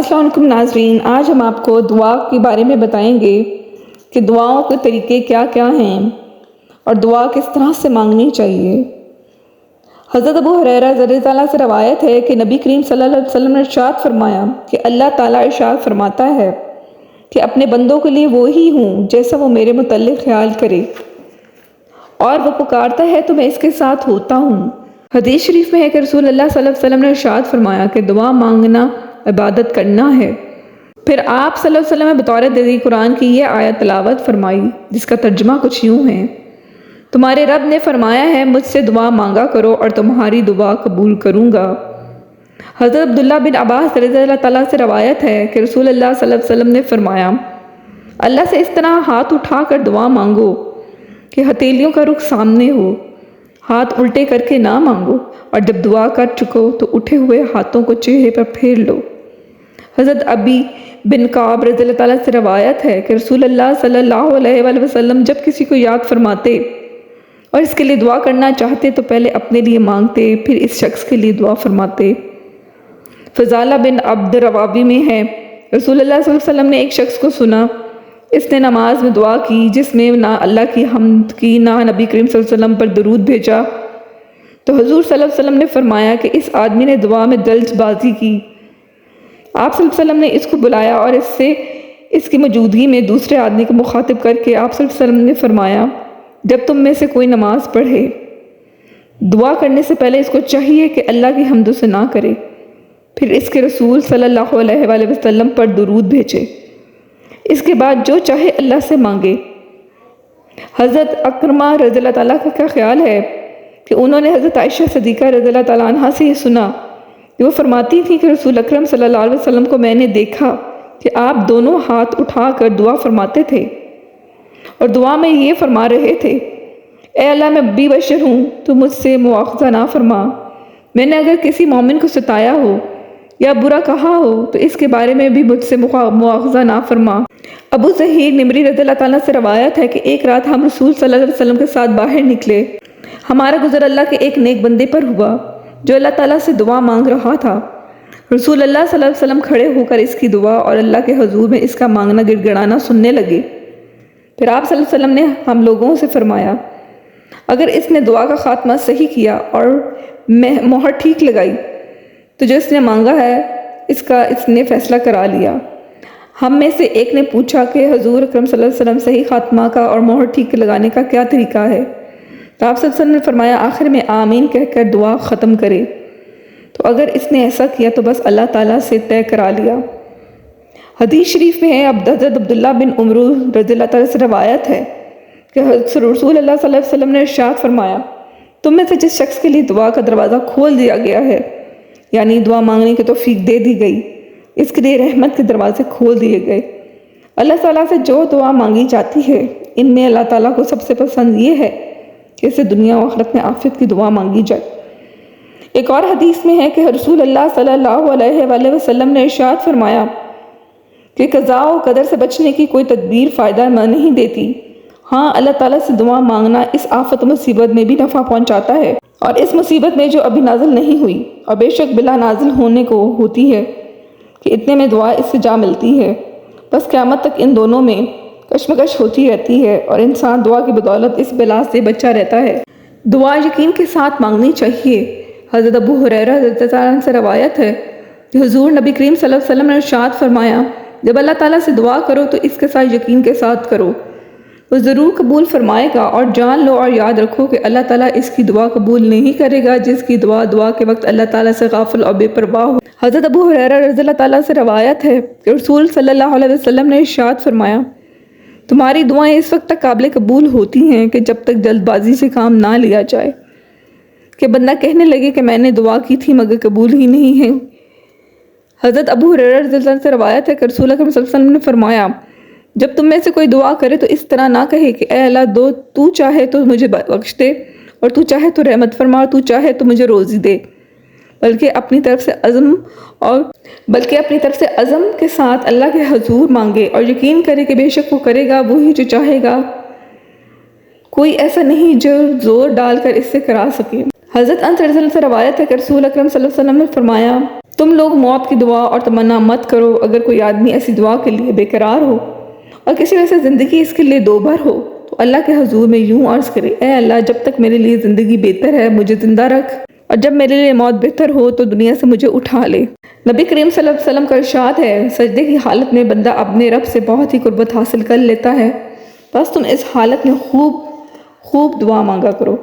السلام علیکم ناظرین، آج ہم آپ کو دعا کے بارے میں بتائیں گے کہ دعاؤں کے طریقے کیا کیا ہیں اور دعا کس طرح سے مانگنی چاہیے۔ حضرت ابو ہریرہ رضی اللہ تعالیٰ سے روایت ہے کہ نبی کریم صلی اللہ علیہ وسلم نے ارشاد فرمایا کہ اللہ تعالیٰ ارشاد فرماتا ہے کہ اپنے بندوں کے لیے وہی ہوں جیسا وہ میرے متعلق خیال کرے، اور وہ پکارتا ہے تو میں اس کے ساتھ ہوتا ہوں۔ حدیث شریف میں ہے کہ رسول اللہ صلی اللہ علیہ وسلم نے ارشاد فرمایا کہ دعا مانگنا عبادت کرنا ہے۔ پھر آپ صلی اللہ علیہ وسلم نے بطور درس قرآن کی یہ آیت تلاوت فرمائی جس کا ترجمہ کچھ یوں ہے: تمہارے رب نے فرمایا ہے مجھ سے دعا مانگا کرو اور تمہاری دعا قبول کروں گا۔ حضرت عبداللہ بن عباس رضی اللہ تعالیٰ سے روایت ہے کہ رسول اللہ صلی اللہ علیہ وسلم نے فرمایا اللہ سے اس طرح ہاتھ اٹھا کر دعا مانگو کہ ہتھیلیوں کا رخ سامنے ہو، ہاتھ الٹے کر کے نہ مانگو، اور جب دعا کر چکو تو اٹھے ہوئے ہاتھوں کو چہرے پر پھیر لو۔ حضرت ابی بن کعب رضی اللہ تعالیٰ سے روایت ہے کہ رسول اللہ صلی اللہ علیہ وآلہ وسلم جب کسی کو یاد فرماتے اور اس کے لیے دعا کرنا چاہتے تو پہلے اپنے لیے مانگتے، پھر اس شخص کے لیے دعا فرماتے۔ فضالہ بن عبد روابی میں ہے رسول اللہ صلی اللہ علیہ وسلم نے ایک شخص کو سنا، اس نے نماز میں دعا کی جس میں نہ اللہ کی حمد کی نہ نبی کریم صلی اللہ علیہ وسلم پر درود بھیجا، تو حضور صلی اللہ علیہ وسلم نے فرمایا کہ اس آدمی نے دعا میں جلد بازی کی۔ آپ صلی اللہ علیہ وسلم نے اس کو بلایا اور اس کی موجودگی میں دوسرے آدمی کو مخاطب کر کے آپ صلی اللہ علیہ وسلم نے فرمایا جب تم میں سے کوئی نماز پڑھے دعا کرنے سے پہلے اس کو چاہیے کہ اللہ کی حمد و ثنا کرے، پھر اس کے رسول صلی اللہ علیہ وآلہ وسلم پر درود بھیجے، اس کے بعد جو چاہے اللہ سے مانگے۔ حضرت اکرمہ رضی اللہ تعالیٰ کا کیا خیال ہے کہ انہوں نے حضرت عائشہ صدیقہ رضی اللہ تعالیٰ عنہ سے یہ سنا کہ وہ فرماتی تھی کہ رسول اکرم صلی اللہ علیہ وسلم کو میں نے دیکھا کہ آپ دونوں ہاتھ اٹھا کر دعا فرماتے تھے اور دعا میں یہ فرما رہے تھے: اے اللہ میں بھی بشر ہوں، تو مجھ سے مواخذہ نہ فرما، میں نے اگر کسی مومن کو ستایا ہو یا برا کہا ہو تو اس کے بارے میں بھی مجھ سے مواخذہ نہ فرما۔ ابو ظہیر نمری رضی اللہ تعالیٰ سے روایت ہے کہ ایک رات ہم رسول صلی اللہ علیہ وسلم کے ساتھ باہر نکلے، ہمارا گزر اللہ کے ایک نیک بندے پر ہوا جو اللہ تعالیٰ سے دعا مانگ رہا تھا۔ رسول اللہ صلی اللہ علیہ وسلم کھڑے ہو کر اس کی دعا اور اللہ کے حضور میں اس کا مانگنا گڑ گڑانا سننے لگے۔ پھر آپ صلی اللہ علیہ وسلم نے ہم لوگوں سے فرمایا اگر اس نے دعا کا خاتمہ صحیح کیا اور مہر ٹھیک لگائی تو جو اس نے مانگا ہے اس نے فیصلہ کرا لیا۔ ہم میں سے ایک نے پوچھا کہ حضور اکرم صلی اللہ علیہ وسلم صحیح خاتمہ کا اور مہر ٹھیک لگانے کا کیا طریقہ ہے؟ تو آپ صلی اللہ علیہ وسلم نے فرمایا آخر میں آمین کہہ کر دعا ختم کرے، تو اگر اس نے ایسا کیا تو بس اللہ تعالیٰ سے طے کرا لیا۔ حدیث شریف میں ہے حضرت عبداللہ بن عمر رضی اللہ تعالیٰ سے روایت ہے کہ رسول اللہ صلی اللہ علیہ وسلم نے ارشاد فرمایا تم میں سے جس شخص کے لیے دعا کا دروازہ کھول دیا گیا ہے، یعنی دعا مانگنے کی توفیق دے دی گئی، اس کے لیے رحمت کے دروازے کھول دیے گئے۔ اللہ تعالیٰ سے جو دعا مانگی جاتی ہے ان میں اللہ تعالیٰ کو سب سے پسند یہ ہے کہ اسے دنیا و آخرت میں عافیت کی دعا مانگی جائے۔ ایک اور حدیث میں ہے کہ رسول اللہ صلی اللہ علیہ وآلہ وسلم نے ارشاد فرمایا کہ قضاء و قدر سے بچنے کی کوئی تدبیر فائدہ نہیں دیتی، ہاں اللہ تعالیٰ سے دعا مانگنا اس آفت و مصیبت میں بھی نفع پہنچاتا ہے، اور اس مصیبت میں جو ابھی نازل نہیں ہوئی اور بے شک بلا نازل ہونے کو ہوتی ہے کہ اتنے میں دعا اس سے جا ملتی ہے، بس قیامت تک ان دونوں میں کشمکش ہوتی رہتی ہے اور انسان دعا کی بدولت اس بلا سے بچا رہتا ہے۔ دعا یقین کے ساتھ مانگنی چاہیے۔ حضرت ابو ہریرہ رضی اللہ عنہ سے روایت ہے کہ حضور نبی کریم صلی اللہ علیہ وسلم نے ارشاد فرمایا جب اللہ تعالیٰ سے دعا کرو تو اس کے ساتھ یقین کے ساتھ کرو، وہ ضرور قبول فرمائے گا، اور جان لو اور یاد رکھو کہ اللہ تعالیٰ اس کی دعا قبول نہیں کرے گا جس کی دعا کے وقت اللہ تعالیٰ سے غافل اور بے پرواہ ہو۔ حضرت ابو ہریرہ رضی اللہ تعالیٰ سے روایت ہے کہ رسول صلی اللہ علیہ وسلم نے ارشاد فرمایا تمہاری دعائیں اس وقت تک قابل قبول ہوتی ہیں کہ جب تک جلد بازی سے کام نہ لیا جائے کہ بندہ کہنے لگے کہ میں نے دعا کی تھی مگر قبول ہی نہیں ہے۔ حضرت ابو ہریرہ رضی اللہ عنہ سے روایت ہے کہ رسول اکرم صلی اللہ علیہ وسلم نے فرمایا جب تم میں سے کوئی دعا کرے تو اس طرح نہ کہے کہ اے اللہ تو چاہے تو مجھے بخش دے اور تو چاہے تو رحمت فرما اور تو چاہے تو مجھے روزی دے، بلکہ اپنی طرف سے عزم کے ساتھ اللہ کے حضور مانگے اور یقین کرے کہ بے شک وہ کرے گا وہی جو چاہے گا، کوئی ایسا نہیں جو زور ڈال کر اس سے کرا سکے۔ حضرت انس رضی اللہ عنہ سے روایت ہے کہ رسول اکرم صلی اللہ علیہ وسلم نے فرمایا تم لوگ موت کی دعا اور تمنا مت کرو۔ اگر کوئی آدمی ایسی دعا کے لیے بے قرار ہو اور کسی وجہ سے زندگی اس کے لیے دوبھر ہو تو اللہ کے حضور میں یوں عرض کرے، اے اللہ جب تک میرے لیے زندگی بہتر ہے مجھے زندہ رکھ، اور جب میرے لیے موت بہتر ہو تو دنیا سے مجھے اٹھا لے۔ نبی کریم صلی اللہ علیہ وسلم کا ارشاد ہے، سجدے کی حالت میں بندہ اپنے رب سے بہت ہی قربت حاصل کر لیتا ہے، بس تم اس حالت میں خوب دعا مانگا کرو۔